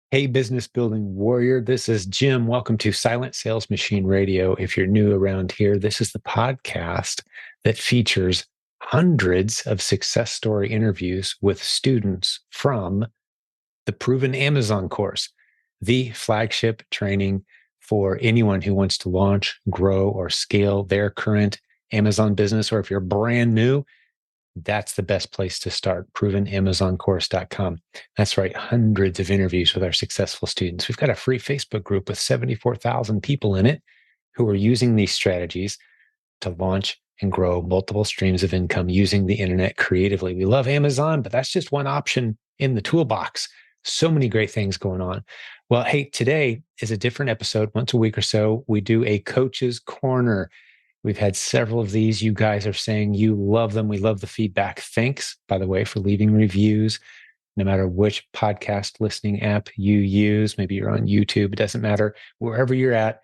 Hey, business building warrior. This is Jim. Welcome to Silent Sales Machine Radio. If you're new around here, this is the podcast that features hundreds of success story interviews with students from the Proven Amazon course, the flagship training for anyone who wants to launch, grow, or scale their current Amazon business. Or if you're brand new, that's the best place to start, provenamazoncourse.com. That's right, hundreds of interviews with our successful students. We've got a free Facebook group with 74,000 people in it who are using these strategies to launch and grow multiple streams of income using the internet creatively. We love Amazon, but that's just one option in the toolbox. So many great things going on. Well, hey, today is a different episode. Once a week or so, we do a Coach's Corner. We've had several of these. You guys are saying you love them. We love the feedback. Thanks, by the way, for leaving reviews, no matter which podcast listening app you use. Maybe you're on YouTube. It doesn't matter. Wherever you're at,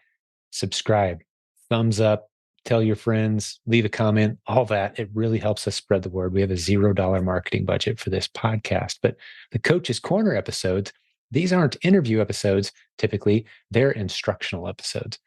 subscribe, thumbs up, tell your friends, leave a comment, all that. It really helps us spread the word. We have a $0 marketing budget for this podcast. But the Coach's Corner episodes, these aren't interview episodes. Typically, they're instructional episodes.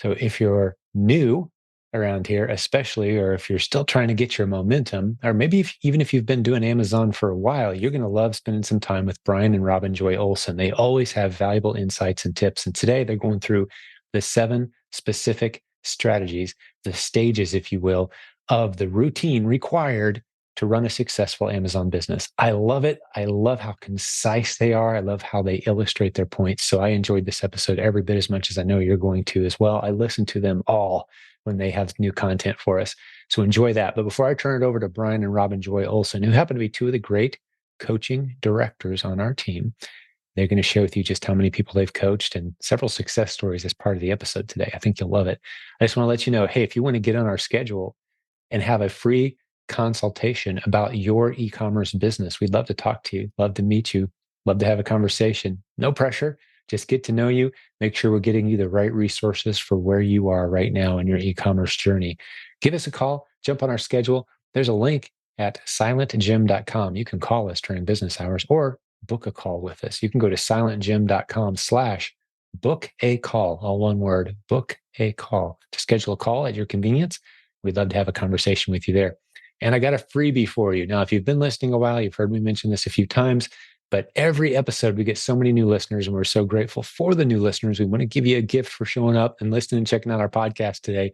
So if you're new around here, especially, or if you're still trying to get your momentum, or maybe even if you've been doing Amazon for a while, you're going to love spending some time with Brian and Robin Joy Olson. They always have valuable insights and tips. And today they're going through the 7 specific strategies, the stages, if you will, of the routine required to run a successful Amazon business. I love it. I love how concise they are. I love how they illustrate their points. So I enjoyed this episode every bit as much as I know you're going to as well. I listen to them all when they have new content for us. So enjoy that. But before I turn it over to Brian and Robin Joy Olson, who happen to be 2 of the great coaching directors on our team, they're going to share with you just how many people they've coached and several success stories as part of the episode today. I think you'll love it. I just want to let you know, hey, if you want to get on our schedule and have a free consultation about your e-commerce business, we'd love to talk to you, love to meet you, love to have a conversation. No pressure. Just get to know you, make sure we're getting you the right resources for where you are right now in your e-commerce journey. Give us a call, jump on our schedule. There's a link at silentjimdotcom. You can call us during business hours or book a call with us. You can go to silentjim.com/book a call, all one word, book a call, to schedule a call at your convenience. We'd love to have a conversation with you there. And I got a freebie for you. Now, if you've been listening a while, you've heard me mention this a few times, but every episode, we get so many new listeners, and we're so grateful for the new listeners. We want to give you a gift for showing up and listening and checking out our podcast today.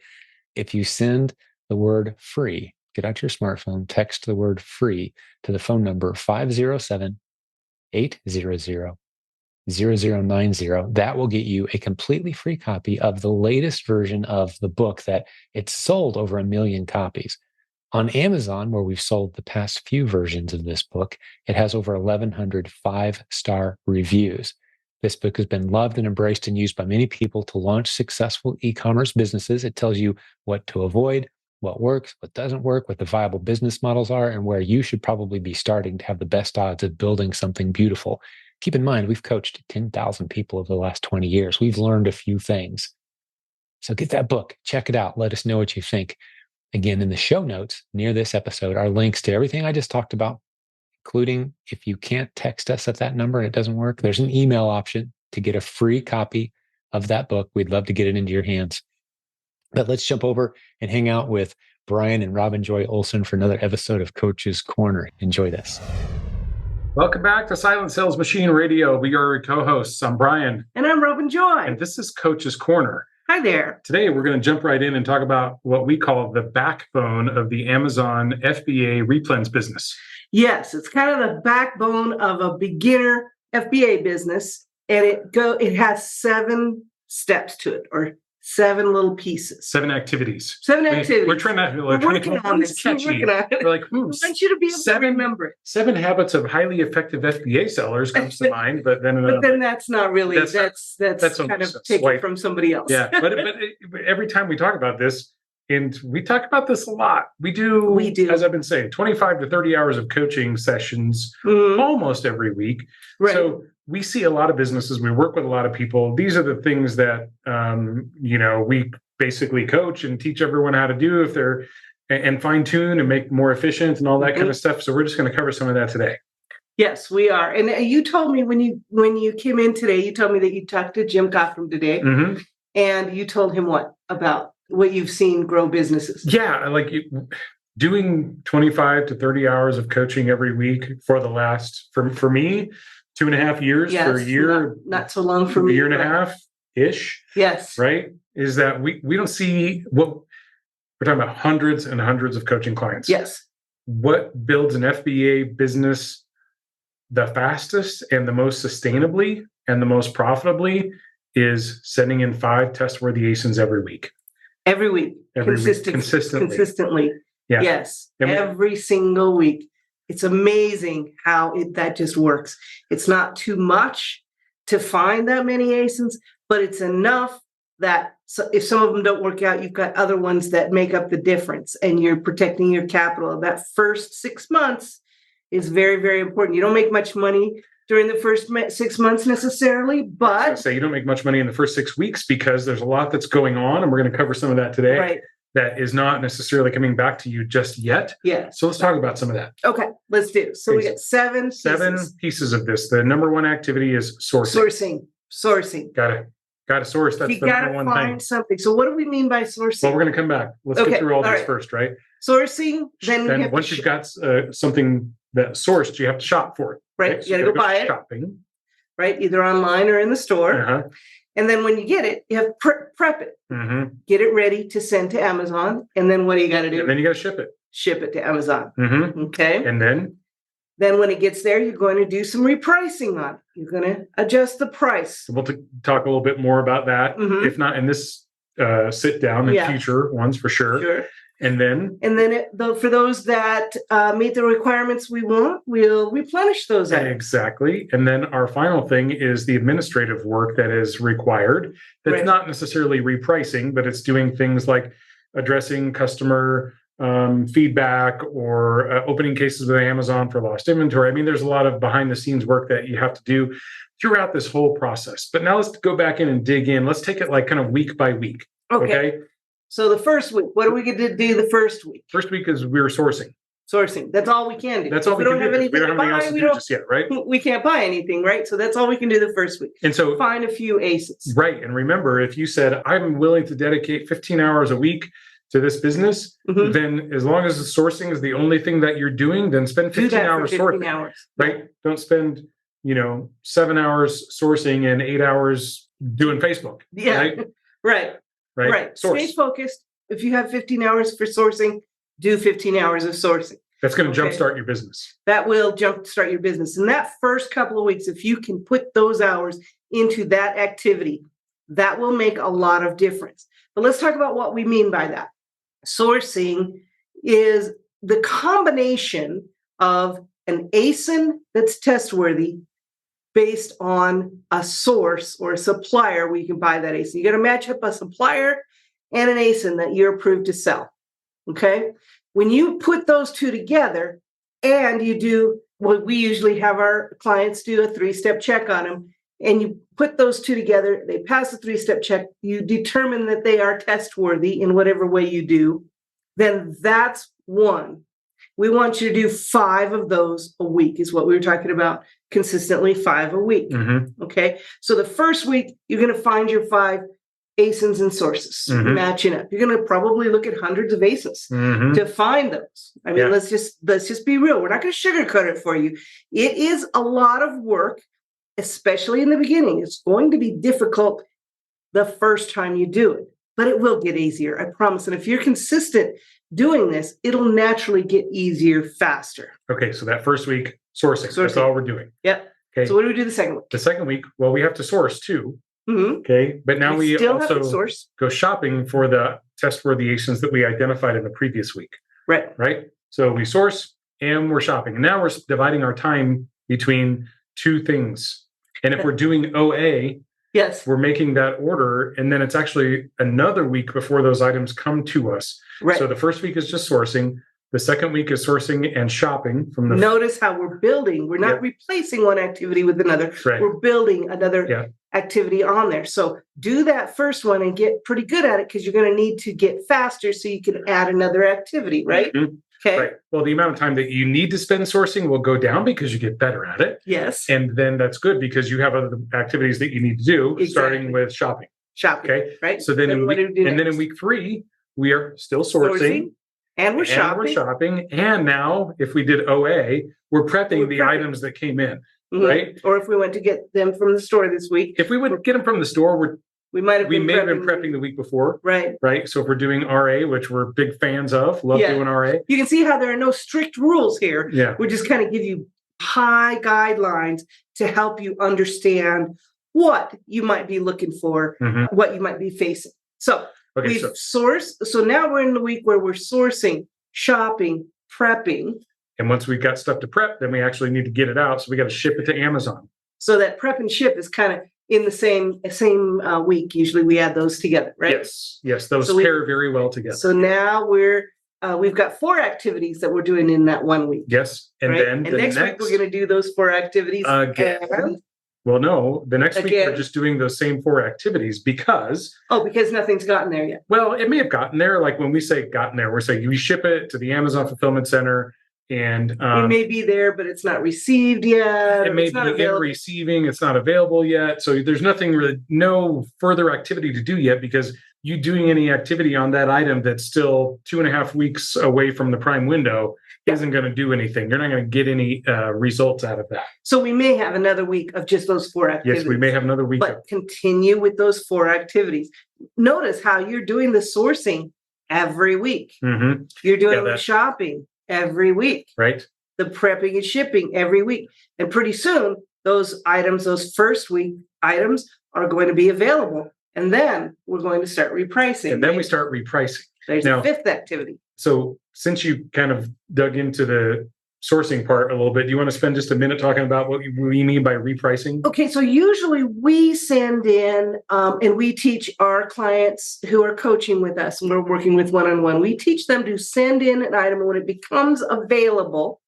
If you send the word free, get out your smartphone, text the word free to the phone number 507-800-0090. That will get you a completely free copy of the latest version of the book that it's sold over 1 million copies. On Amazon, where we've sold the past few versions of this book, it has over 1,100 5-star reviews. This book has been loved and embraced and used by many people to launch successful e-commerce businesses. It tells you what to avoid, what works, what doesn't work, what the viable business models are, and where you should probably be starting to have the best odds of building something beautiful. Keep in mind, we've coached 10,000 people over the last 20 years. We've learned a few things. So get that book, check it out, let us know what you think. Again, in the show notes near this episode are links to everything I just talked about, including if you can't text us at that number and it doesn't work, there's an email option to get a free copy of that book. We'd love to get it into your hands. But let's jump over and hang out with Brian and Robin Joy Olson for another episode of Coach's Corner. Enjoy this. Welcome back to Silent Sales Machine Radio. We are your co-hosts. I'm Brian. And I'm Robin Joy. And this is Coach's Corner. Hi there. Today, we're going to jump right in and talk about what we call the backbone of the Amazon FBA REPLENS business. Yes, it's kind of the backbone of a beginner FBA business, and it has 7 steps to it, or 7 little pieces. 7 activities. 7 activities. We're trying to We're working on this. catchy. We're working on it. We're like, I want you to be able to remember it. 7 habits of highly effective FBA sellers comes to mind, but then That's not really. That's kind of taken from somebody else. Yeah, but every time we talk about this, and we talk about this a lot, we do, as I've been saying, 25 to 30 hours of coaching sessions almost every week. Right. So we see a lot of businesses. We work with a lot of people. These are the things that we basically coach and teach everyone how to do if they're and fine tune and make more efficient and all that kind of stuff. So we're just going to cover some of that today. Yes, we are. And you told me when you came in today, you told me that you talked to Jim Cochran today, and you told him what about what you've seen grow businesses? Yeah, doing 25 to 30 hours of coaching every week for the last, for me, 2.5 years, for a year, not so long for me, a year and a half ish. Yes. Right. Is that we don't see what we're talking about, hundreds and hundreds of coaching clients. Yes. What builds an FBA business the fastest and the most sustainably and the most profitably is sending in 5 test-worthy ASINs every week. Every week. Consistently. Yeah. Yes. Every single week. It's amazing how that just works. It's not too much to find that many ASINs, but it's enough that if some of them don't work out, you've got other ones that make up the difference, and you're protecting your capital. That first 6 months is very, very important. You don't make much money during the first 6 months necessarily, but you don't make much money in the first 6 weeks because there's a lot that's going on, and we're going to cover some of that today. Right. That is not necessarily coming back to you just yet. Yeah. So let's talk about some of that. Okay, let's do. So we got 7 pieces of this. The number one activity is sourcing. Sourcing. Got to source. That's you the number one thing. Find something. So what do we mean by sourcing? Well, we're going to come back. Let's get through all this first, right? Sourcing. Then once you've got something that sourced, you have to shop for it. Right. You got to go buy it. Shopping. Right. Either online or in the store. And then when you get it, you have to prep it. Get it ready to send to Amazon. And then what do you got to do? And then you got to ship it. Ship it to Amazon. Okay. And then when it gets there, you're going to do some repricing on it. You're going to adjust the price. We'll talk a little bit more about that, if not in this sit down, in future ones for sure. Sure. And then for those that meet the requirements we want, we'll replenish those items. Exactly. And then our final thing is the administrative work that is required. That's not necessarily repricing, but it's doing things like addressing customer feedback or opening cases with Amazon for lost inventory. I mean, there's a lot of behind the scenes work that you have to do throughout this whole process. But now let's go back in and dig in. Let's take it like kind of week by week. Okay. So the first week, what are we going to do the first week? First week is we're sourcing. Sourcing. That's all we can do. That's all we can do. We don't have anything else to do just yet, right? We can't buy anything, right? So that's all we can do the first week. And so find a few ASINs. Right. And remember, if you said, I'm willing to dedicate 15 hours a week to this business, then as long as the sourcing is the only thing that you're doing, then spend 15 hours sourcing. Right? Don't spend, 7 hours sourcing and 8 hours doing Facebook. Yeah. Right. Source. Stay focused. If you have 15 hours for sourcing, do 15 hours of sourcing. That's going to jumpstart your business. That will jumpstart your business. In that first couple of weeks, if you can put those hours into that activity, that will make a lot of difference. But let's talk about what we mean by that. Sourcing is the combination of an ASIN that's test-worthy based on a source or a supplier where you can buy that ASIN. You got to match up a supplier and an ASIN that you're approved to sell. Okay? When you put those two together and you do what we usually have our clients do, a 3-step check on them, and you put those two together, they pass the 3-step check, you determine that they are test-worthy in whatever way you do, then that's one. We want you to do 5 of those a week is what we were talking about, consistently 5 a week. Okay. So the first week, you're going to find your 5 ASINs and sources matching up. You're going to probably look at hundreds of ASINs to find those. I mean, let's just be real. We're not going to sugarcoat it for you. It is a lot of work, especially in the beginning. It's going to be difficult the first time you do it, but it will get easier. I promise. And if you're consistent doing this, it'll naturally get easier faster. Okay. So that first week, sourcing. That's all we're doing. Yep. Okay. So what do we do the second week? The second week, well, we have to source too. Okay. But now we also go shopping for the test-worthy ASINs that we identified in the previous week. Right. So we source and we're shopping. And now we're dividing our time between 2 things. And if we're doing OA, we're making that order. And then it's actually another week before those items come to us. Right. So the first week is just sourcing. The second week is sourcing and shopping from the. Notice how we're building. We're not replacing one activity with another. Right. We're building another activity on there. So do that first one and get pretty good at it because you're going to need to get faster so you can add another activity, right? Okay. Right. Well, the amount of time that you need to spend sourcing will go down because you get better at it. Yes. And then that's good because you have other activities that you need to do, Exactly. starting with shopping. Okay. Right. So then in week 3, we are still sourcing. And we're shopping. And now, if we did OA, we're prepping the items that came in, right? Or if we went to get them from the store this week. If we would get them from the store, we may have been prepping the week before. Right. So if we're doing RA, which we're big fans of, love doing RA. You can see how there are no strict rules here. Yeah. We just kind of give you high guidelines to help you understand what you might be looking for, what you might be facing. So we've sourced. So now we're in the week where we're sourcing, shopping, prepping. And once we've got stuff to prep, then we actually need to get it out. So we got to ship it to Amazon. So that prep and ship is kind of in the same week. Usually we add those together, right? Yes. Those pair very well together. So now we've got 4 activities that we're doing in that 1 week. Yes. And then next week we're going to do those 4 activities again. Well, no, the next week we're just doing those same 4 activities because nothing's gotten there yet. Well, it may have gotten there. Like when we say gotten there, we're saying we ship it to the Amazon fulfillment center, and it may be there, but it's not received yet. It may be in receiving. It's not available yet. So there's no further activity to do yet because you doing any activity on that item that's still 2.5 weeks away from the prime window isn't going to do anything. You're not going to get any results out of that. So we may have another week of just those 4 activities. Yes, we may have another week. But continue with those 4 activities. Notice how you're doing the sourcing every week. You're doing the shopping every week. Right. The prepping and shipping every week. And pretty soon, those items, those first week items are going to be available. And then we're going to start repricing. And then we start repricing. There's the 5th activity. So since you kind of dug into the sourcing part a little bit, do you want to spend just a minute talking about what we mean by repricing? Okay, so usually we send in and we teach our clients who are coaching with us and we're working with one-on-one. We teach them to send in an item, and when it becomes available,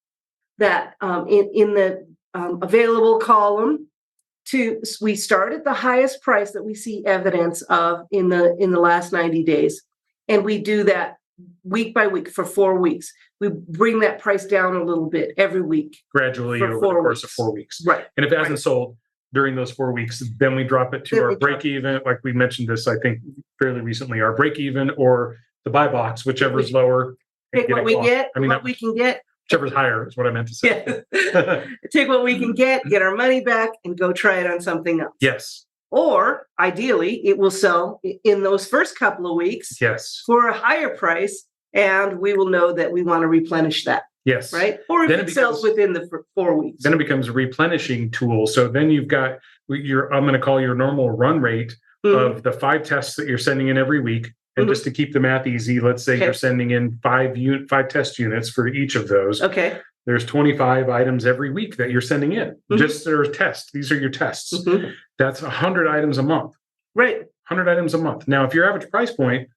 that in the available column, we start at the highest price that we see evidence of in the last 90 days, and we do that week by week for 4 weeks. We bring that price down a little bit every week. Gradually over the course of 4 weeks. Right. And if it hasn't sold during those 4 weeks, then we drop it to our break even. Like we mentioned this, I think, fairly recently, our break even or the buy box, whichever is lower. Take what we get, what we can get. Whichever's higher is what I meant to say. Yeah. Take what we can get our money back, and go try it on something else. Yes. Or ideally, it will sell in those first couple of weeks for a higher price, and we will know that we want to replenish that. Yes. Right? Or if it sells within the 4 weeks. Then it becomes a replenishing tool. So then you've got I'm going to call your normal run rate of the 5 tests that you're sending in every week. And just to keep the math easy, let's say you're sending in 5 test units for each of those. Okay. There's 25 items every week that you're sending in. Just their tests. These are your tests. That's 100 items a month. Right. 100 items a month. Now, if your average price point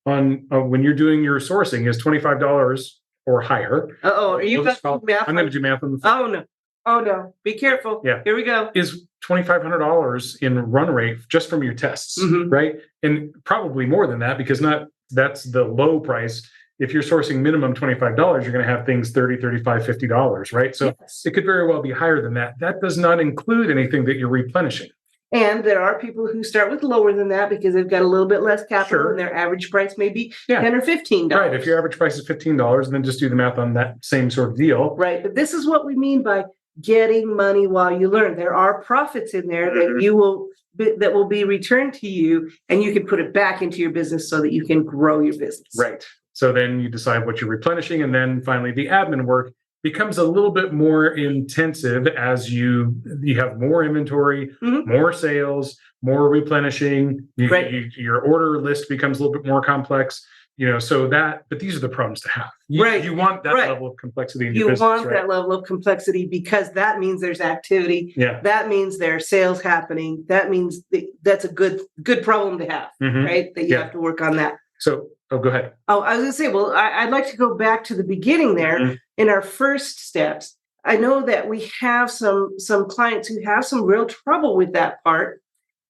on when you're doing your sourcing is $25 or higher. Are you math? I'm going to do math on the phone. Oh no. Be careful. Yeah. Here we go. Is $2,500 in run rate just from your tests, right? And probably more than that, because that's the low price. If you're sourcing minimum $25, you're going to have things $30, $35, $50, right? So it could very well be higher than that. That does not include anything that you're replenishing. And there are people who start with lower than that because they've got a little bit less capital and their average price may be $10 or $15. Right. If your average price is $15, then just do the math on that same sort of deal. Right. But this is what we mean by getting money while you learn. There are profits in there that will be returned to you, and you can put it back into your business so that you can grow your business. Right. So then you decide what you're replenishing, and then finally the admin work becomes a little bit more intensive as you have more inventory, more sales, more replenishing. Your order list becomes a little bit more complex. But these are the problems to have. You want that level of complexity in your business. You want that level of complexity because that means there's activity. Yeah. That means there's sales happening. That means that's a good problem to have, right? That you have to work on that. So, go ahead. Oh, I was going to say, well, I'd like to go back to the beginning there in our first steps. I know that we have some clients who have some real trouble with that part.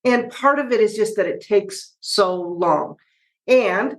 And part of it is just that it takes so long. And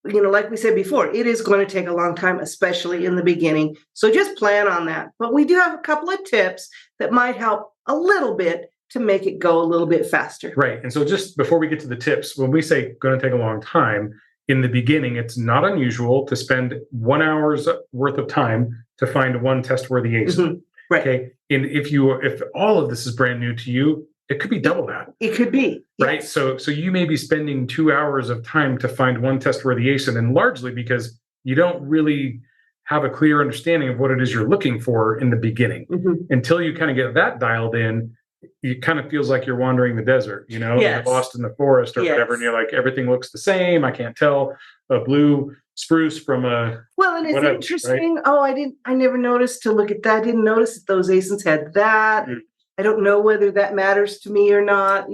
like we said before, it is going to take a long time, especially in the beginning. So just plan on that. But we do have a couple of tips that might help a little bit to make it go a little bit faster. Right. And so just before we get to the tips, when we say going to take a long time, in the beginning, it's not unusual to spend 1 hour's worth of time to find one test-worthy ASIN. Right. Okay. And if all of this is brand new to you, it could be double that. It could be. Right. Yes. So you may be spending 2 hours of time to find one test-worthy ASIN, and largely because you don't really have a clear understanding of what it is you're looking for in the beginning. Until you kind of get that dialed in, it kind of feels like you're wandering the desert, Yes. you're lost in the forest or whatever, and you're like, everything looks the same. I can't tell a blue spruce from a and it's interesting. Right? Oh, I never noticed to look at that. I didn't notice that those ASINs had that. I don't know whether that matters to me or not.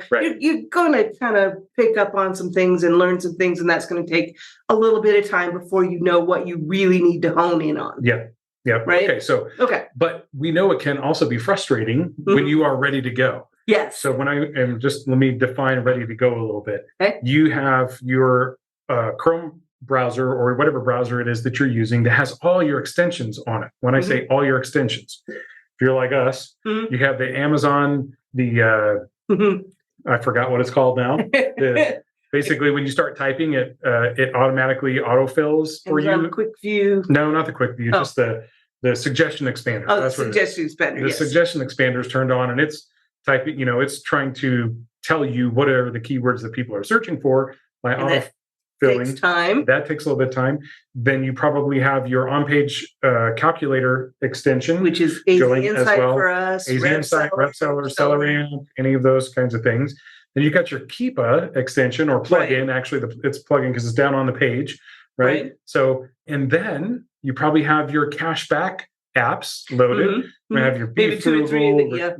Right. You're going to kind of pick up on some things and learn some things, and that's going to take a little bit of time before you know what you really need to hone in on. Yeah. Yeah. Right. Okay. But we know it can also be frustrating when you are ready to go. Yes. So when I am let me define ready to go a little bit. Okay. You have your Chrome browser or whatever browser it is that you're using that has all your extensions on it. When I say all your extensions, if you're like us, you have the Amazon, I forgot what it's called now. Basically, when you start typing it, it automatically autofills for you. Quick view. No, not the quick view, just the suggestion expander. Oh, that's the suggestion expander. The suggestion expander is turned on, and it's typing. It's trying to tell you what are the keywords that people are searching for by autofilling. Takes time. That takes a little bit of time. Then you probably have your on-page calculator extension, which is AZ Insight for us, AZ Insight, RepSeller, SellerAmp, any of those kinds of things. Then you got your Keepa extension or plugin. Actually, it's plugin because it's down on the page, right? So, and then you probably have your cashback apps loaded. You have your Beef Frugal,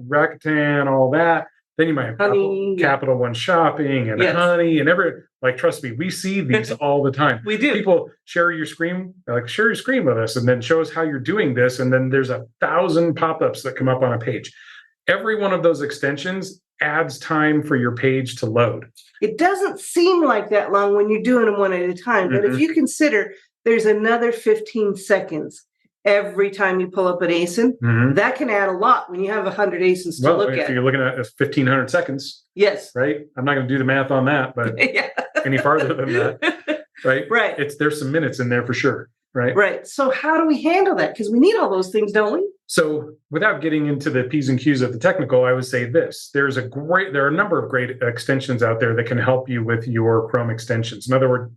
Rakuten, all that. Then you might have Capital One Shopping and Honey and trust me, we see these all the time. We do. People share your screen with us and then show us how you're doing this. And then there's 1,000 pop-ups that come up on a page. Every one of those extensions adds time for your page to load. It doesn't seem like that long when you're doing them one at a time, but if you consider there's another 15 seconds every time you pull up an ASIN, that can add a lot when you have 100 ASINs to look at. If you're looking at 1,500 seconds, yes, right? I'm not going to do the math on that, but any farther than that, right? Right. There's some minutes in there for sure, right? Right. So how do we handle that? Because we need all those things, don't we? So without getting into the P's and Q's of the technical, I would say this. There are a number of great extensions out there that can help you with your Chrome extensions. In other words,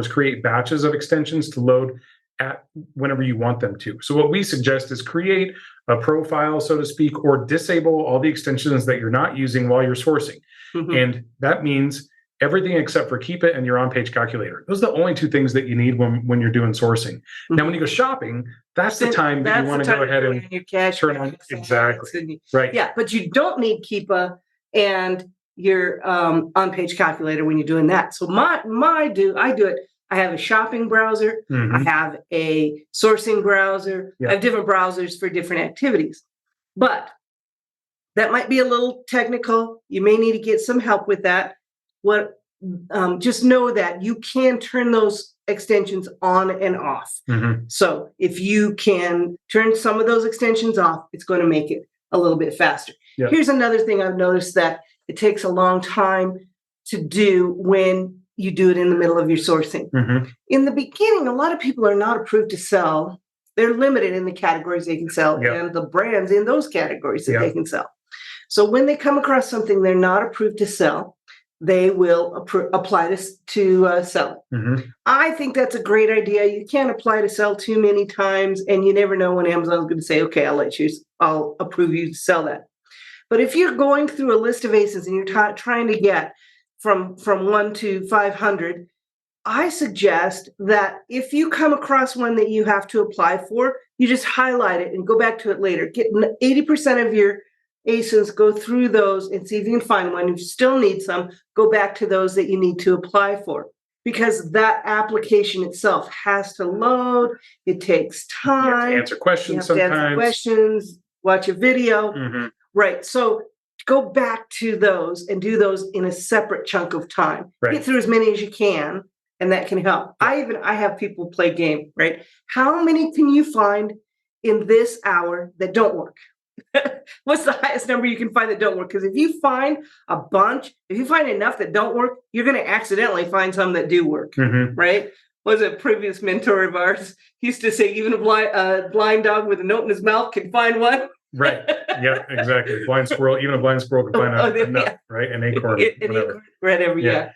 create batches of extensions to load at whenever you want them to. So what we suggest is create a profile, so to speak, or disable all the extensions that you're not using while you're sourcing. And that means everything except for Keepa and your on-page calculator. Those are the only two things that you need when you're doing sourcing. Now, when you go shopping, that's the time that you want to go ahead and your cash turn on. Exactly. Right. Yeah, but you don't need Keepa and your on-page calculator when you're doing that. So I do it. I have a shopping browser. I have a sourcing browser. I have different browsers for different activities. But that might be a little technical. You may need to get some help with that. Just know that you can turn those extensions on and off. So if you can turn some of those extensions off, it's going to make it a little bit faster. Here's another thing I've noticed that it takes a long time to do when you do it in the middle of your sourcing. In the beginning, a lot of people are not approved to sell. They're limited in the categories they can sell and the brands in those categories that they can sell. So when they come across something they're not approved to sell, they will apply to sell. I think that's a great idea. You can't apply to sell too many times, and you never know when Amazon's going to say, okay, I'll approve you to sell that. But if you're going through a list of ASINs and you're trying to get from 1 to 500, I suggest that if you come across one that you have to apply for, you just highlight it and go back to it later. Get 80% of your ASINs, go through those and see if you can find one. If you still need some, go back to those that you need to apply for, because that application itself has to load. It takes time. You have to answer questions sometimes. Answer questions, watch a video. Right. So go back to those and do those in a separate chunk of time. Get through as many as you can and that can help. I have people play game, right? How many can you find in this hour that don't work? What's the highest number you can find that don't work? Because if you find enough that don't work, you're going to accidentally find some that do work, right? Was a previous mentor of ours used to say, even a blind dog with a note in his mouth can find one. Right. Yeah, exactly. Even a blind squirrel can find a nut, right? An acorn, whatever. Yeah.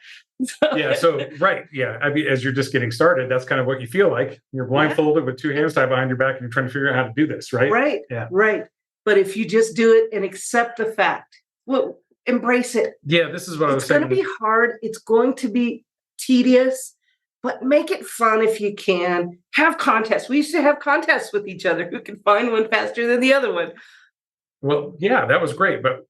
So, right. Yeah. I mean, as you're just getting started, that's kind of what you feel like. You're blindfolded with two hands tied behind your back and you're trying to figure out how to do this, right? Right. Yeah. Right. But if you just do it and accept the fact, well, embrace it. Yeah, this is what I was saying. It's going to be hard. It's going to be tedious, but make it fun if you can. Have contests. We used to have contests with each other who can find one faster than the other one. Well, yeah, that was great. But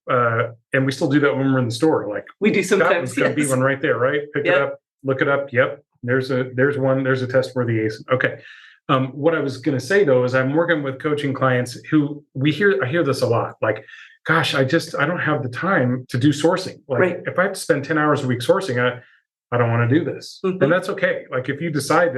and we still do that when we're in the store. Like we do sometimes. There's going to be one right there, right? Pick it up, look it up. Yep. There's one. There's a test worthy ASIN. Okay. What I was going to say though is I'm working with coaching clients who I hear this a lot. Like, gosh, I don't have the time to do sourcing. Like if I have to spend 10 hours a week sourcing, I don't want to do this. And that's okay. Like if you decide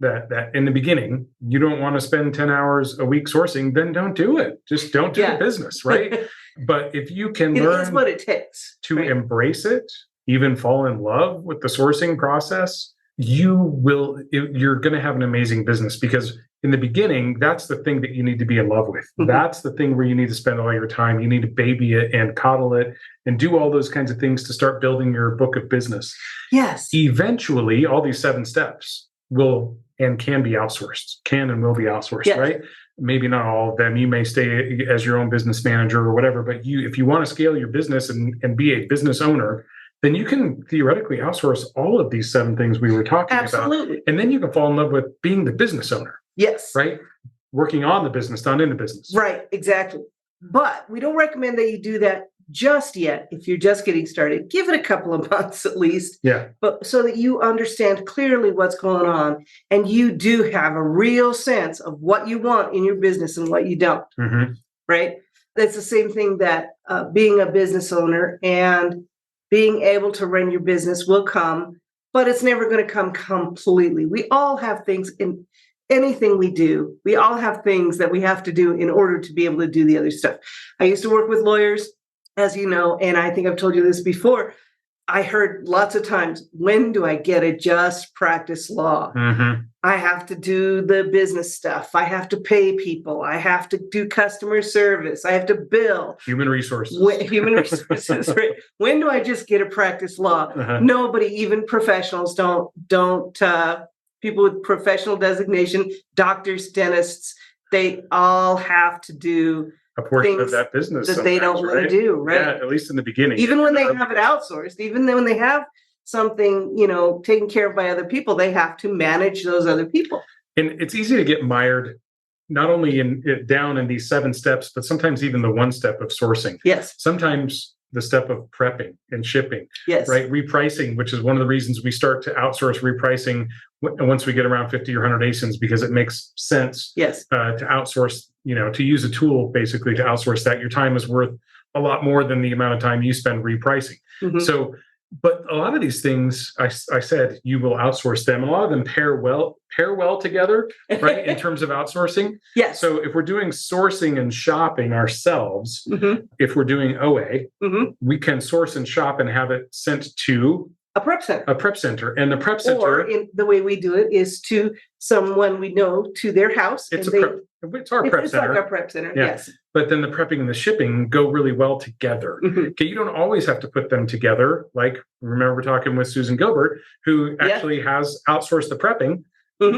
that in the beginning, you don't want to spend 10 hours a week sourcing, then don't do it. Just don't do the business. Right. But if you can learn is what it takes to embrace it, even fall in love with the sourcing process, you're going to have an amazing business, because in the beginning, that's the thing that you need to be in love with. That's the thing where you need to spend all your time. You need to baby it and coddle it and do all those kinds of things to start building your book of business. Yes. Eventually, all these 7 steps will and can be outsourced, can and will be outsourced, right? Maybe not all of them. You may stay as your own business manager or whatever, but if you want to scale your business and be a business owner, then you can theoretically outsource all of these 7 things we were talking about. And then you can fall in love with being the business owner. Yes. Right? Working on the business, not in the business. Right, exactly. But we don't recommend that you do that just yet. If you're just getting started, give it a couple of months at least. Yeah. But so that you understand clearly what's going on and you do have a real sense of what you want in your business and what you don't. Right? That's the same thing that being a business owner and being able to run your business will come, but it's never going to come completely. We all have things in anything we do. We all have things that we have to do in order to be able to do the other stuff. I used to work with lawyers, as you know, and I think I've told you this before. I heard lots of times, when do I get a just practice law? I have to do the business stuff. I have to pay people. I have to do customer service. I have to bill. Human resources. Right? When do I just get a practice law? Nobody, even professionals, don't. People with professional designation, doctors, dentists, they all have to do a portion of that business that they don't want to do, right? Yeah, at least in the beginning. Even when they have it outsourced, even when they have something, taken care of by other people, they have to manage those other people. And it's easy to get mired, not only down in these 7 steps, but sometimes even the 1 step of sourcing. Yes. Sometimes the step of prepping and shipping. Yes. Right. Repricing, which is one of the reasons we start to outsource repricing once we get around 50 or 100 ASINs, because it makes sense. Yes. To outsource, to use a tool basically to outsource that. Your time is worth a lot more than the amount of time you spend repricing. So, but a lot of these things, I said, you will outsource them. A lot of them pair well together, right? In terms of outsourcing. Yes. So if we're doing sourcing and shopping ourselves, if we're doing OA, we can source and shop and have it sent to a prep center. And the prep center, or the way we do it is to someone we know, to their house. It's our prep center. Like our prep center. Yeah. Yes. But then the prepping and the shipping go really well together. Okay, you don't always have to put them together. Like, remember we're talking with Susan Gilbert, who actually has outsourced the prepping,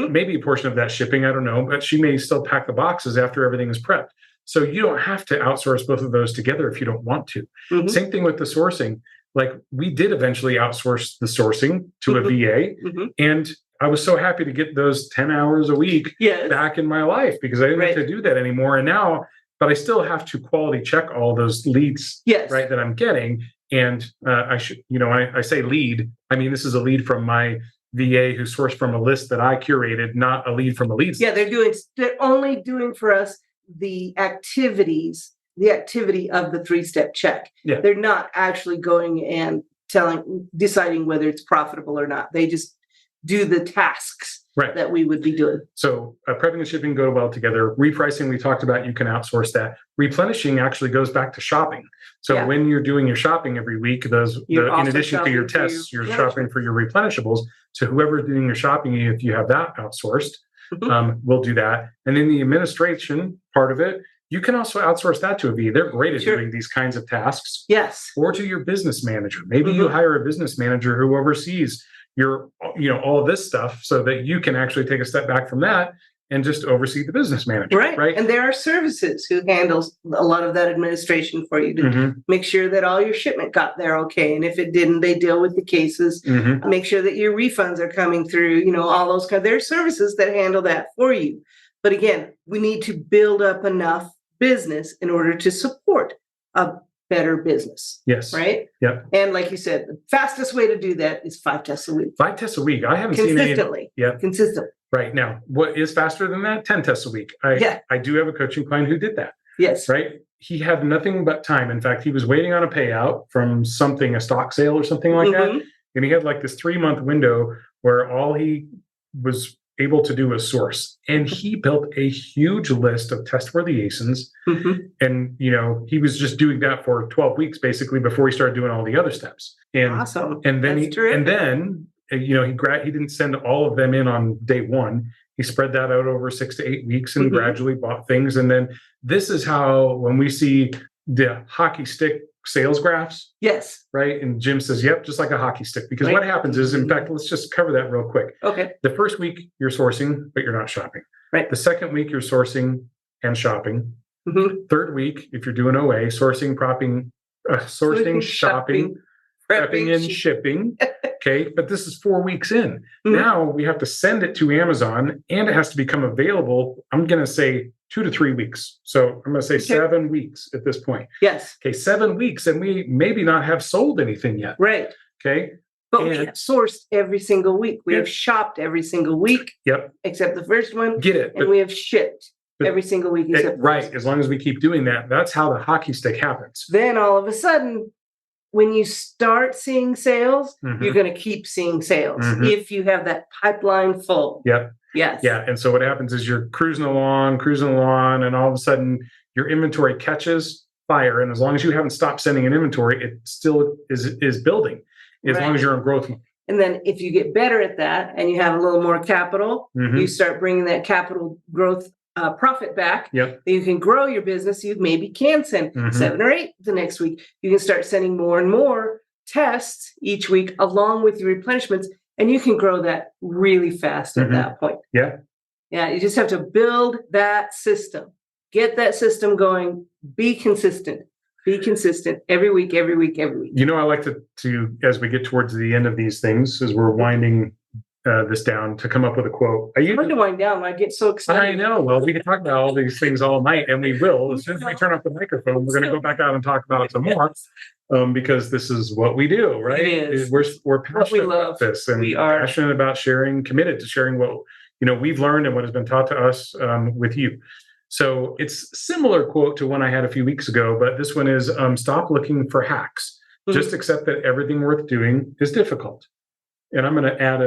maybe a portion of that shipping, I don't know, but she may still pack the boxes after everything is prepped. So you don't have to outsource both of those together if you don't want to. Same thing with the sourcing. Like, we did eventually outsource the sourcing to a VA, and I was so happy to get those 10 hours a week back in my life, because I didn't have to do that anymore. And now, but I still have to quality check all those leads, right, that I'm getting. And I say lead. I mean, this is a lead from my VA who sourced from a list that I curated, not a lead from a leads. Yeah, they're only doing for us the activity of the 3-step check. Yeah. They're not actually going and deciding whether it's profitable or not. They just do the tasks that we would be doing. So prepping and shipping go well together. Repricing, we talked about, you can outsource that. Replenishing actually goes back to shopping. So when you're doing your shopping every week, in addition to your tests, you're shopping for your replenishables. So whoever's doing your shopping, if you have that outsourced, we'll do that. And then the administration part of it, you can also outsource that to a VA. They're great at doing these kinds of tasks. Yes. Or to your business manager. Maybe you hire a business manager who oversees all of this stuff, so that you can actually take a step back from that and just oversee the business manager. Right. And there are services who handles a lot of that administration for you to make sure that all your shipment got there okay. And if it didn't, they deal with the cases, make sure that your refunds are coming through, all those kinds. There are services that handle that for you. But again, we need to build up enough business in order to support a better business. Yes. Right? Yep. And like you said, the fastest way to do that is 5 tests a week. 5 tests a week. I haven't seen any. Consistently. Right. Now, what is faster than that? 10 tests a week. I do have a coaching client who did that. Yes. Right. He had nothing but time. In fact, he was waiting on a payout from a stock sale or something like that. And he had like this 3-month window where all he was able to do was source. And he built a huge list of test-worthy ASINs. And, he was just doing that for 12 weeks, basically, before he started doing all the other steps. And, awesome. And then he didn't send all of them in on day one. He spread that out over 6 to 8 weeks and gradually bought things. And then this is how, when we see the hockey stick sales graphs. Yes. Right. And Jim says, yep, just like a hockey stick. Because what happens is, in fact, let's just cover that real quick. Okay. The first week you're sourcing, but you're not shopping. Right. The second week you're sourcing and shopping. Third week, if you're doing OA, sourcing, shopping, prepping and shipping. Okay. But this is 4 weeks in. Now we have to send it to Amazon and it has to become available. I'm going to say 2 to 3 weeks. So I'm going to say 7 weeks at this point. Yes. Okay. 7 weeks. And we maybe not have sold anything yet. Right. Okay. But we have sourced every single week. We have shopped every single week. Yep. Except the first one. Get it. And we have shipped every single week. Right. As long as we keep doing that, that's how the hockey stick happens. Then all of a sudden, when you start seeing sales, you're going to keep seeing sales if you have that pipeline full. Yep. Yes. Yeah. And so what happens is you're cruising along, and all of a sudden your inventory catches fire. And as long as you haven't stopped sending an inventory, it still is building as long as you're in growth mode. And then if you get better at that and you have a little more capital, you start bringing that capital growth profit back. Yep. You can grow your business. You maybe can send 7 or 8 the next week. You can start sending more and more tests each week along with your replenishments. And you can grow that really fast at that point. Yeah. Yeah. You just have to build that system, get that system going, be consistent every week. I like to, as we get towards the end of these things, as we're winding this down, to come up with a quote. I hard to wind down. I get so excited. I know. Well, we can talk about all these things all night, and we will. As soon as we turn off the microphone, we're going to go back out and talk about it some more, because this is what we do, right? It is. We're passionate about this, and we are passionate about sharing, committed to sharing what we've learned and what has been taught to us with you. So it's a similar quote to one I had a few weeks ago, but this one is, stop looking for hacks. Just accept that everything worth doing is difficult. And I'm going to add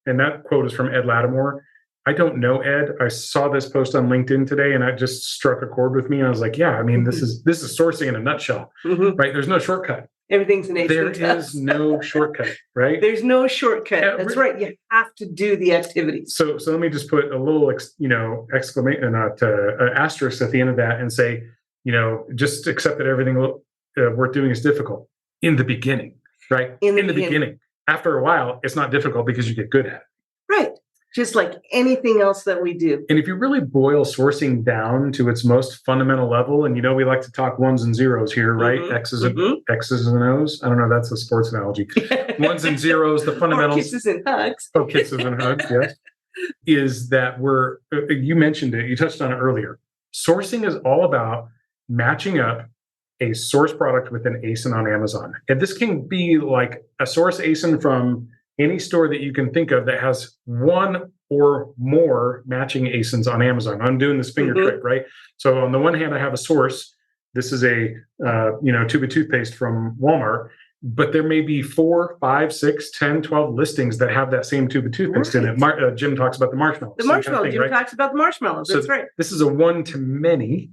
and that quote is from Ed Lattimore. I don't know Ed. I saw this post on LinkedIn today and it just struck a chord with me. And I was like, yeah, I mean, this is sourcing in a nutshell, right? There's no shortcut. Everything's an There is no shortcut, right? There's no shortcut. That's right. You have to do the activities. So let me just put a little, exclamation, asterisk at the end of that and say, just accept that everything worth doing is difficult in the beginning, right? In the beginning. After a while, it's not difficult because you get good at it. Right. Just like anything else that we do. And if you really boil sourcing down to its most fundamental level, and we like to talk ones and zeros here, right? X's and O's. I don't know. That's a sports analogy. Ones and zeros, the fundamentals. Or kisses and hugs. Oh, kisses and hugs, yes. Is that you mentioned it, you touched on it earlier. Sourcing is all about matching up a source product with an ASIN on Amazon. And this can be like a source ASIN from any store that you can think of that has one or more matching ASINs on Amazon. I'm doing this finger trick, right? So on the one hand, I have a source. This is a tube of toothpaste from Walmart. but there may be 4, 5, 6, 10, 12 listings that have that same tube of toothpaste in it. Jim talks about the marshmallows. The marshmallow. Jim talks about the marshmallows. That's right. This is a one-to-many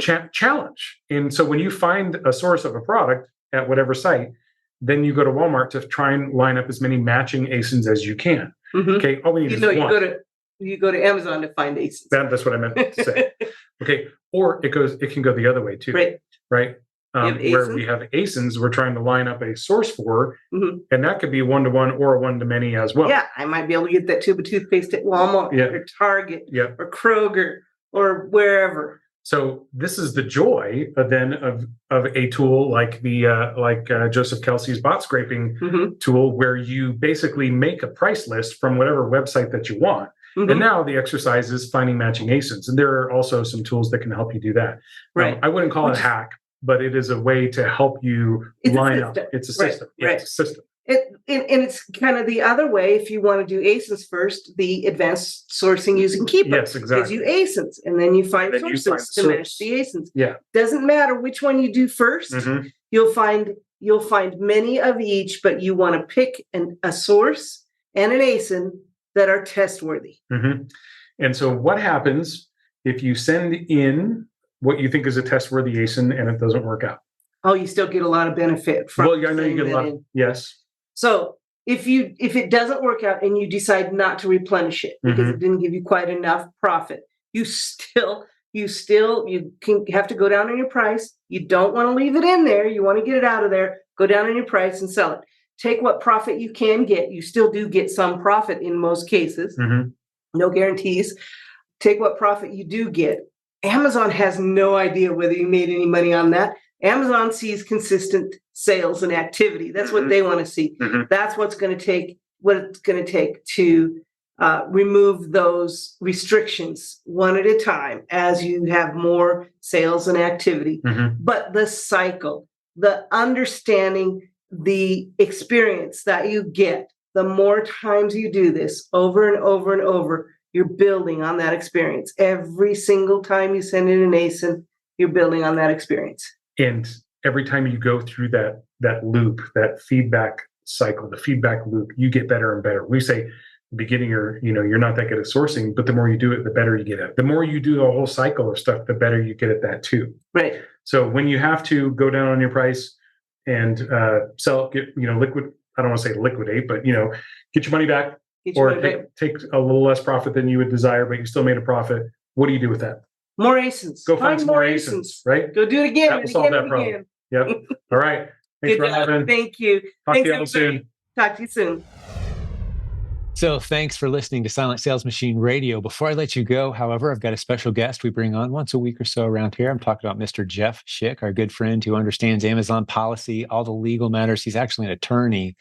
challenge. And so when you find a source of a product at whatever site, then you go to Walmart to try and line up as many matching ASINs as you can. Okay. All we need is one. You go to Amazon to find ASINs. That's what I meant to say. Okay. Or it can go the other way too. Right. Where we have ASINs, we're trying to line up a source for, and that could be one-to-one or a one-to-many as well. Yeah, I might be able to get that tube of toothpaste at Walmart or Target or Kroger or wherever. So this is the joy then of a tool like Joseph Kelsey's bot scraping tool, where you basically make a price list from whatever website that you want. And now the exercise is finding matching ASINs, and there are also some tools that can help you do that. Right. I wouldn't call it a hack, but it is a way to help you line up. It's a system. It's a system. And it's kind of the other way. If you want to do ASINs first, the advanced sourcing using Keeper. Yes, exactly. Gives you ASINs, and then you find sources to match the ASINs. Yeah. Doesn't matter which one you do first. You'll find many of each, but you want to pick a source and an ASIN that are test worthy. And so what happens if you send in what you think is a test worthy ASIN and it doesn't work out? Oh, you still get a lot of benefit from. Well, I know you get a lot. Yes. So if it doesn't work out and you decide not to replenish it because it didn't give you quite enough profit, you can have to go down on your price. You don't want to leave it in there. You want to get it out of there. Go down on your price and sell it. Take what profit you can get. You still do get some profit in most cases. No guarantees. Take what profit you do get. Amazon has no idea whether you made any money on that. Amazon sees consistent sales and activity. That's what they want to see. That's what it's going to take to remove those restrictions one at a time as you have more sales and activity. But the cycle, the understanding, the experience that you get, the more times you do this over and over and over, you're building on that experience. Every single time you send in an ASIN, you're building on that experience. And every time you go through that loop, that feedback cycle, the feedback loop, you get better and better. We say at the beginning, you're not that good at sourcing, but the more you do it, the better you get at it. The more you do the whole cycle of stuff, the better you get at that too. Right. So when you have to go down on your price and sell, liquid, I don't want to say liquidate, but get your money back, take a little less profit than you would desire, but you still made a profit. What do you do with that? More ASINs. Go find some more ASINs, right? Go do it again. That will solve that problem. Yep. All right. Thanks for having. Thank you. Talk to you soon. Talk to you soon. So thanks for listening to Silent Sales Machine Radio. Before I let you go, however, I've got a special guest we bring on once a week or so around here. I'm talking about Mr. Jeff Schick, our good friend who understands Amazon policy, all the legal matters. He's actually an attorney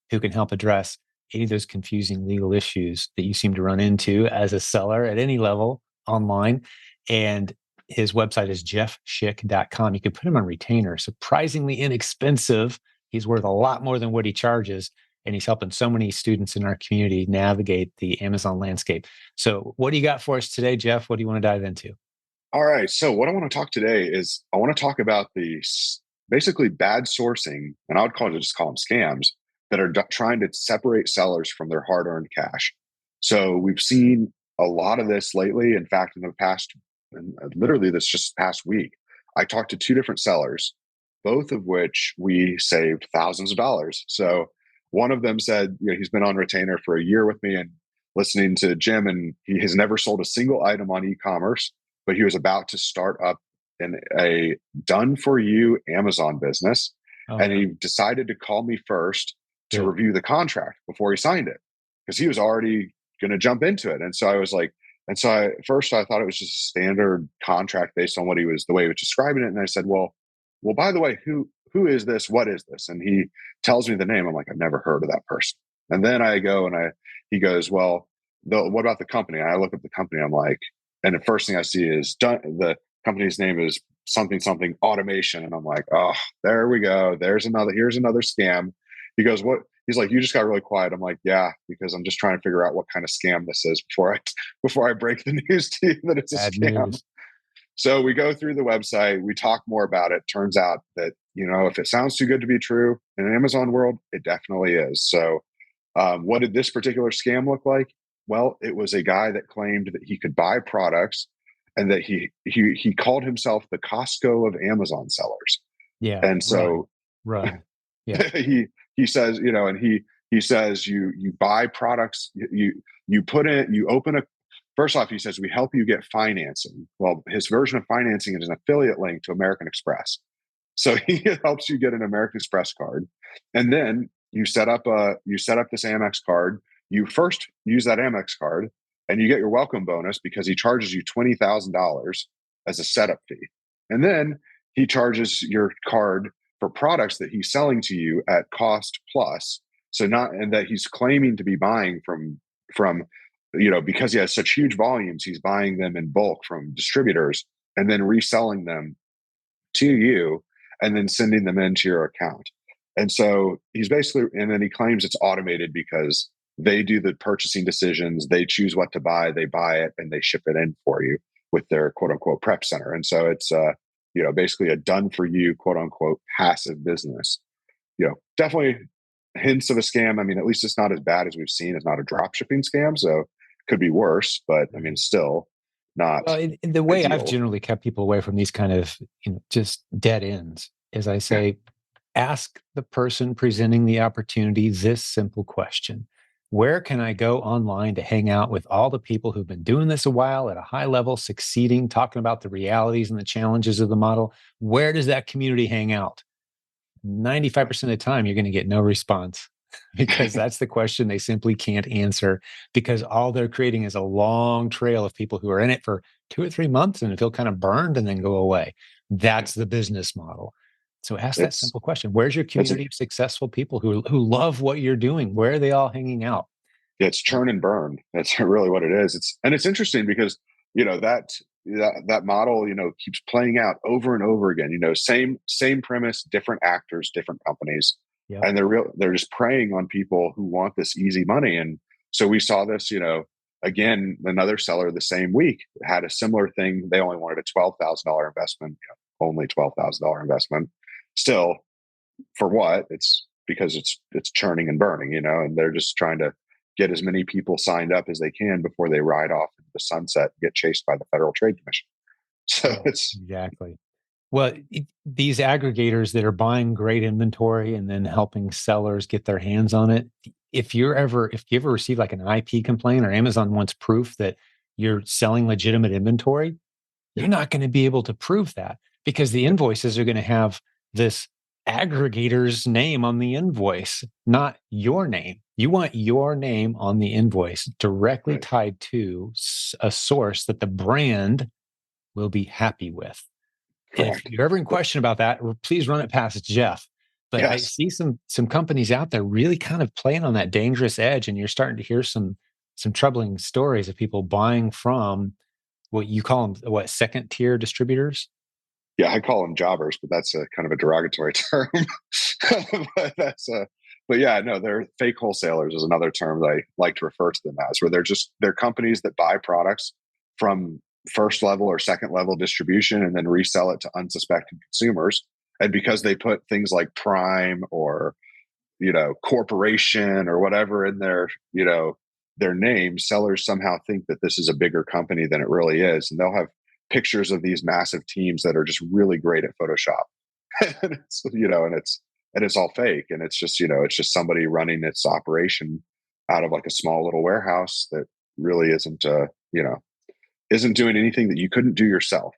who can help address any of those confusing legal issues that you seem to run into as a seller at any level online. And his website is jeffschick.com. You can put him on retainer, surprisingly inexpensive. He's worth a lot more than what he charges. And he's helping so many students in our community navigate the Amazon landscape. So what do you got for us today, Jeff? What do you want to dive into? All right. So what I want to talk today is I want to talk about the basically bad sourcing, and I would just call them scams, that are trying to separate sellers from their hard-earned cash. So we've seen a lot of this lately. In fact, in the past, literally this just past week, I talked to 2 different sellers, both of which we saved thousands of dollars. So one of them said, he's been on retainer for a year with me and listening to Jim, and he has never sold a single item on e-commerce, but he was about to start up in a done-for-you Amazon business. And he decided to call me first to review the contract before he signed it, because he was already going to jump into it. And so I was like, first I thought it was just a standard contract based on the way he was describing it. And I said, well, by the way, who is this? What is this? And he tells me the name. I'm like, I've never heard of that person. And then I go and he goes, well, what about the company? And I look at the company. I'm like, and the first thing I see is the company's name is something automation. And I'm like, oh, there we go. Here's another scam. He goes, what? He's like, you just got really quiet. I'm like, yeah, because I'm just trying to figure out what kind of scam this is before I break the news to you that it's a scam. News. So we go through the website, we talk more about it. Turns out that, if it sounds too good to be true in an Amazon world, it definitely is. So what did this particular scam look like? Well, it was a guy that claimed that he could buy products and that he called himself the Costco of Amazon sellers. Yeah. And so run. Yeah. he says, and he says you buy products, you open a, first off, he says we help you get financing. Well, his version of financing is an affiliate link to American Express. So he helps you get an American Express card. And then you set up this Amex card. You first use that Amex card and you get your welcome bonus because he charges you $20,000 as a setup fee. And then he charges your card for products that he's selling to you at cost plus. And that he's claiming to be buying from, because he has such huge volumes, he's buying them in bulk from distributors and then reselling them to you and then sending them into your account. And so and then he claims it's automated because they do the purchasing decisions, they choose what to buy, they buy it, and they ship it in for you with their quote unquote prep center. And so it's, basically a done for you, quote unquote, passive business. Definitely hints of a scam. I mean, at least it's not as bad as we've seen. It's not a drop shipping scam. So it could be worse, but I mean, still not. Well, in the way ideal. I've generally kept people away from these kind of, just dead ends is I say, ask the person presenting the opportunity this simple question. Where can I go online to hang out with all the people who've been doing this a while at a high level, succeeding, talking about the realities and the challenges of the model? Where does that community hang out? 95% of the time, you're going to get no response because that's the question they simply can't answer, because all they're creating is a long trail of people who are in it for 2 or 3 months and feel kind of burned and then go away. That's the business model. So ask that simple question. Where's your community of successful people who love what you're doing? Where are they all hanging out? It's churn and burn. That's really what it is. It's interesting because, that model, keeps playing out over and over again, same premise, different actors, different companies. Yep. And they're just preying on people who want this easy money. And so we saw this, again, another seller the same week had a similar thing. They only wanted a $12,000 investment, only $12,000 investment. Still, for what? It's because it's churning and burning, and they're just trying to get as many people signed up as they can before they ride off into the sunset and get chased by the Federal Trade Commission. So it's exactly. Well, these aggregators that are buying great inventory and then helping sellers get their hands on it. If you ever receive like an IP complaint or Amazon wants proof that you're selling legitimate inventory, you're not going to be able to prove that because the invoices are going to have this aggregator's name on the invoice, not your name. You want your name on the invoice directly tied to a source that the brand will be happy with. correct. If you're ever in question about that, please run it past Jeff. But I see some companies out there really kind of playing on that dangerous edge, and you're starting to hear some troubling stories of people buying from what you call them, second tier distributors? Yeah, I call them jobbers, but that's a kind of a derogatory term. But yeah, no, they're fake wholesalers is another term that I like to refer to them as, where they're companies that buy products from first level or second level distribution and then resell it to unsuspecting consumers. And because they put things like Prime or, corporation or whatever in their name, sellers somehow think that this is a bigger company than it really is. And they'll have pictures of these massive teams that are just really great at Photoshop. and it's all fake. And it's just somebody running its operation out of like a small little warehouse that really isn't doing anything that you couldn't do yourself.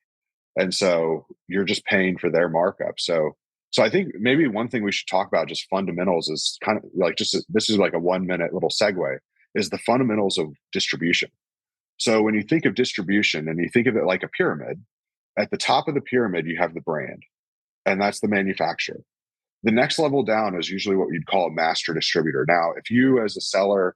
And so you're just paying for their markup. So I think maybe one thing we should talk about, just fundamentals, is kind of like this is like a 1-minute little segue, is the fundamentals of distribution. So when you think of distribution and you think of it like a pyramid, at the top of the pyramid, you have the brand, and that's the manufacturer. The next level down is usually what you'd call a master distributor. Now, if you as a seller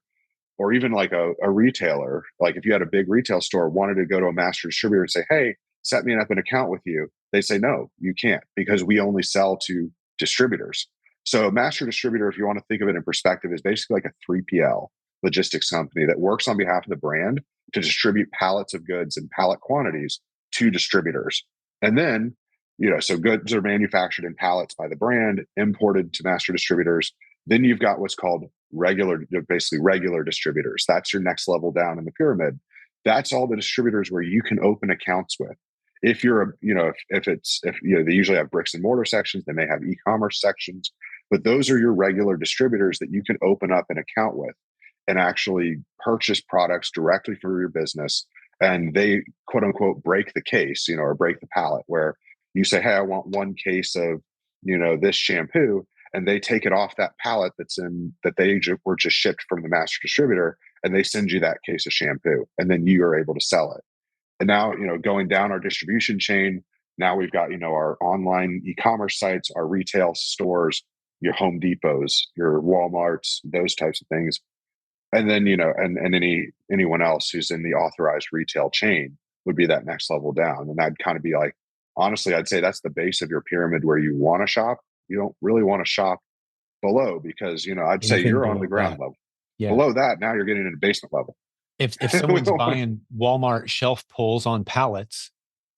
or even like a retailer, like if you had a big retail store, wanted to go to a master distributor and say, hey, set me up an account with you, they say, no, you can't, because we only sell to distributors. So a master distributor, if you want to think of it in perspective, is basically like a 3PL logistics company that works on behalf of the brand to distribute pallets of goods in pallet quantities to distributors. And then, so goods are manufactured in pallets by the brand, imported to master distributors. Then you've got what's called basically regular distributors. That's your next level down in the pyramid. That's all the distributors where you can open accounts with. If you're if they usually have bricks and mortar sections, they may have e-commerce sections, but those are your regular distributors that you can open up an account with and actually purchase products directly for your business. And they, quote unquote, break the case, or break the pallet, where you say, hey, I want 1 case of, this shampoo. And they take it off that pallet that they were just shipped from the master distributor, and they send you that case of shampoo, and then you are able to sell it. And now, going down our distribution chain, now we've got, our online e-commerce sites, our retail stores, your Home Depots, your Walmarts, those types of things. And then, and anyone else who's in the authorized retail chain would be that next level down. And that'd kind of be like, honestly, I'd say that's the base of your pyramid where you want to shop. You don't really want to shop below, because, I'd say you're on the ground level. Yeah. Below that, now you're getting into basement level. If someone's buying Walmart shelf pulls on pallets,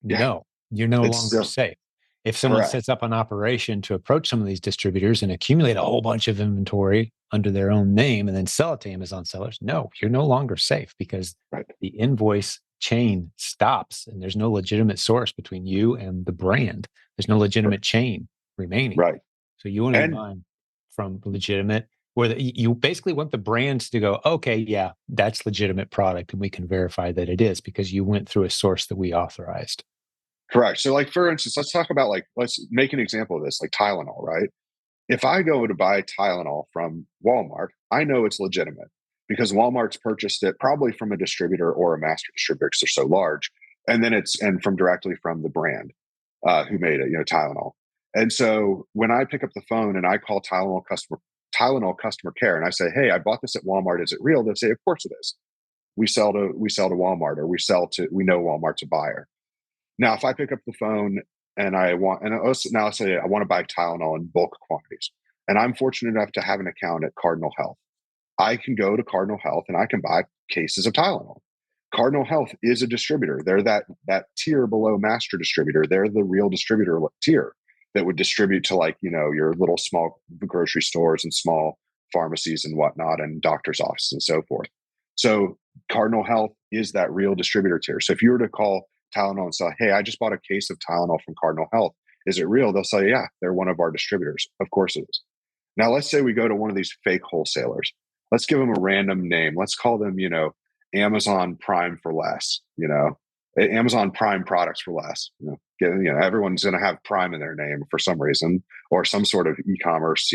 no, you're no longer safe. If someone sets up an operation to approach some of these distributors and accumulate a whole bunch of inventory under their own name and then sell it to Amazon sellers, no, you're no longer safe, because the invoice chain stops and there's no legitimate source between you and the brand. There's no legitimate chain remaining. Right. So you want to be buying from legitimate, where you basically want the brands to go, okay, yeah, that's legitimate product, and we can verify that it is because you went through a source that we authorized. Correct. So, like, for instance, let's talk about, let's make an example of this, like Tylenol, right? If I go to buy Tylenol from Walmart, I know it's legitimate because Walmart's purchased it probably from a distributor or a master distributor, because they're so large, and then directly from the brand who made it, Tylenol. And so when I pick up the phone and I call Tylenol customer care and I say, hey, I bought this at Walmart, is it real? They'll say, of course it is. We sell to Walmart, or we know Walmart's a buyer. Now, if I pick up the phone and let's say I want to buy Tylenol in bulk quantities, and I'm fortunate enough to have an account at Cardinal Health, I can go to Cardinal Health and I can buy cases of Tylenol. Cardinal Health is a distributor. They're that tier below master distributor. They're the real distributor tier that would distribute to, like, your little small grocery stores and small pharmacies and whatnot, and doctor's offices and so forth. So Cardinal Health is that real distributor tier. So if you were to call Tylenol and say, hey, I just bought a case of Tylenol from Cardinal Health, is it real? They'll say, yeah, they're one of our distributors. Of course it is. Now, let's say we go to one of these fake wholesalers. Let's give them a random name. Let's call them, Amazon Prime for less, Amazon Prime products for less. Everyone's going to have Prime in their name for some reason, or some sort of e-commerce,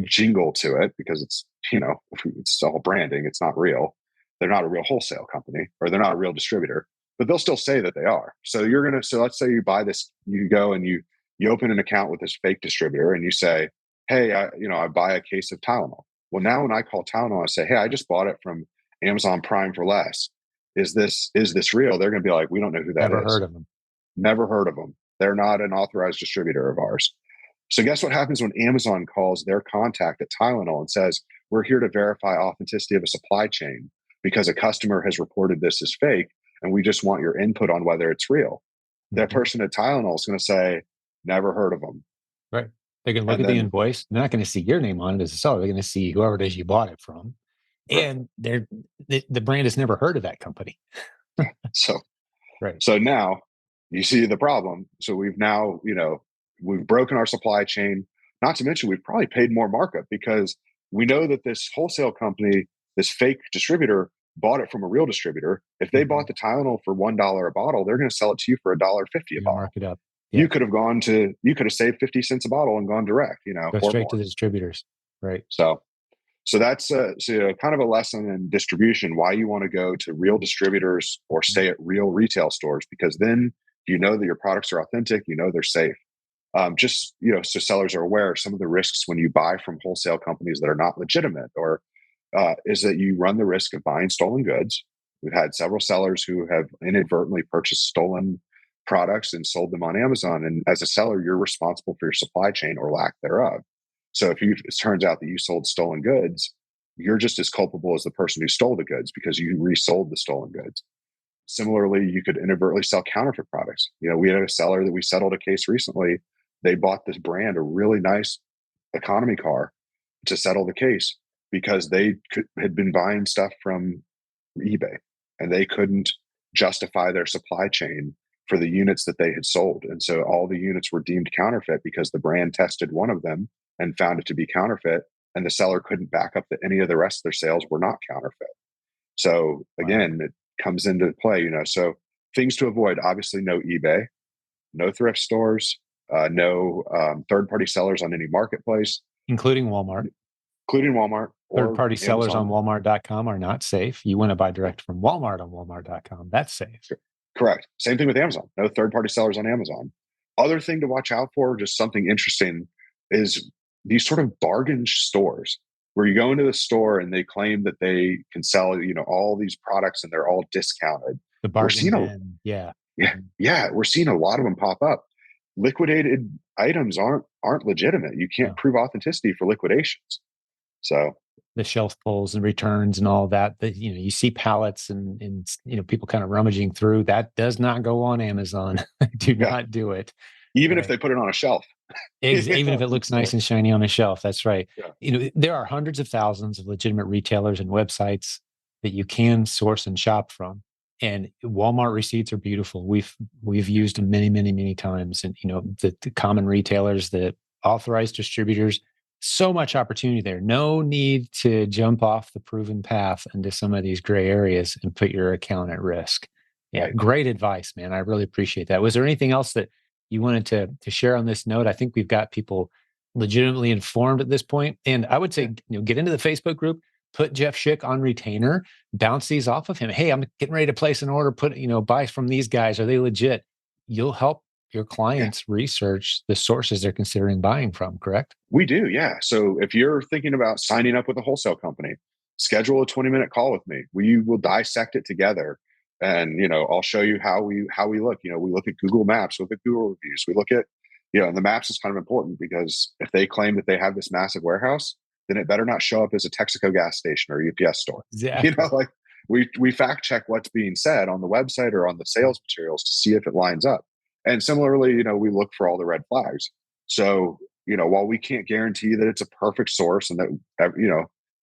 jingle to it, because it's, it's all branding. It's not real. They're not a real wholesale company, or they're not a real distributor, but they'll still say that they are. So let's say you buy this, you go and you open an account with this fake distributor and you say, hey, I buy a case of Tylenol. Well, now when I call Tylenol, I say, hey, I just bought it from Amazon Prime for less. Is this real? They're going to be like, we don't know who that is. Never heard of them. Never heard of them. They're not an authorized distributor of ours. So guess what happens when Amazon calls their contact at Tylenol and says, we're here to verify authenticity of a supply chain because a customer has reported this as fake, and we just want your input on whether it's real. That person at Tylenol is going to say, never heard of them. Right. They're going to look at the invoice. They're not going to see your name on it as a seller. They're going to see whoever it is you bought it from. And the brand has never heard of that company. So now you see the problem. So we've now, we've broken our supply chain. Not to mention, we've probably paid more markup because we know that this wholesale company, this fake distributor, bought it from a real distributor. If they bought the Tylenol for $1 a bottle, they're going to sell it to you for $1.50 a bottle. Mark it up. Yeah. You could have saved 50 cents a bottle and gone direct, go straight to the distributors. Right. So that's kind of a lesson in distribution, why you want to go to real distributors or stay at real retail stores, because then you know that your products are authentic, they're safe. So sellers are aware of some of the risks when you buy from wholesale companies that are not legitimate, or is that you run the risk of buying stolen goods. We've had several sellers who have inadvertently purchased stolen products and sold them on Amazon. And as a seller, you're responsible for your supply chain or lack thereof. So if it turns out that you sold stolen goods, you're just as culpable as the person who stole the goods because you resold the stolen goods. Similarly, you could inadvertently sell counterfeit products. We had a seller that we settled a case recently. They bought this brand, a really nice economy car, to settle the case because they had been buying stuff from eBay and they couldn't justify their supply chain for the units that they had sold. And so all the units were deemed counterfeit because the brand tested one of them and found it to be counterfeit. And the seller couldn't back up that any of the rest of their sales were not counterfeit. So again, it comes into play, so things to avoid, obviously no eBay, no thrift stores, no third-party sellers on any marketplace. Including Walmart. Third-party sellers on Walmart.com are not safe. You want to buy direct from Walmart on Walmart.com. That's safe. Correct. Same thing with Amazon. No third-party sellers on Amazon. Other thing to watch out for, just something interesting, is these sort of bargain stores where you go into the store and they claim that they can sell, all these products and they're all discounted. The bargain bin. Yeah. We're seeing a lot of them pop up. Liquidated items aren't legitimate. You can't prove authenticity for liquidations. So the shelf pulls and returns and all that, you see pallets and people kind of rummaging through. That does not go on Amazon. Do not do it. Even if they put it on a shelf. Even if it looks nice and shiny on a shelf. That's right. Yeah. There are hundreds of thousands of legitimate retailers and websites that you can source and shop from. And Walmart receipts are beautiful. We've used them many, many, many times. And the common retailers, the authorized distributors, so much opportunity there. No need to jump off the proven path into some of these gray areas and put your account at risk. Yeah, right. Great advice, man. I really appreciate that. Was there anything else that you wanted to share on this note? I think we've got people legitimately informed at this point. And I would say, get into the Facebook group, put Jeff Schick on retainer, bounce these off of him. Hey, I'm getting ready to place an order, buy from these guys. Are they legit? You'll help your clients research the sources they're considering buying from, correct? We do, yeah. So if you're thinking about signing up with a wholesale company, schedule a 20-minute call with me. We will dissect it together. And, I'll show you how we look. We look at Google Maps, we look at Google reviews. We look at, and the maps is kind of important because if they claim that they have this massive warehouse, then it better not show up as a Texaco gas station or UPS store. Exactly. We fact check what's being said on the website or on the sales materials to see if it lines up. And similarly, we look for all the red flags. So, while we can't guarantee that it's a perfect source and that,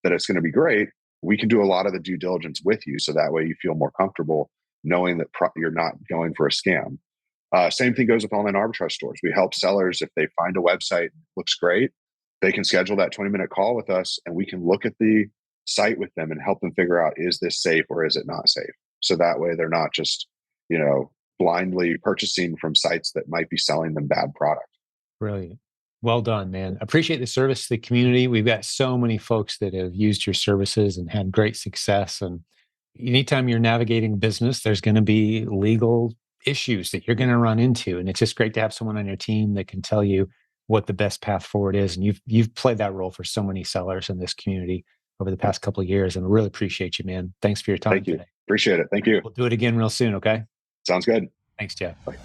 that it's going to be great, we can do a lot of the due diligence with you. So that way you feel more comfortable knowing that you're not going for a scam. Same thing goes with online arbitrage stores. We help sellers if they find a website looks great, they can schedule that 20-minute call with us and we can look at the site with them and help them figure out, is this safe or is it not safe? So that way they're not just, blindly purchasing from sites that might be selling them bad product. Brilliant. Well done, man. Appreciate the service to the community. We've got so many folks that have used your services and had great success. And anytime you're navigating business, there's going to be legal issues that you're going to run into. And it's just great to have someone on your team that can tell you what the best path forward is. And you've played that role for so many sellers in this community over the past couple of years. And I really appreciate you, man. Thanks for your time. Thank you. Today. Appreciate it. Thank you. We'll do it again real soon. Okay. Sounds good. Thanks, Jeff. Bye.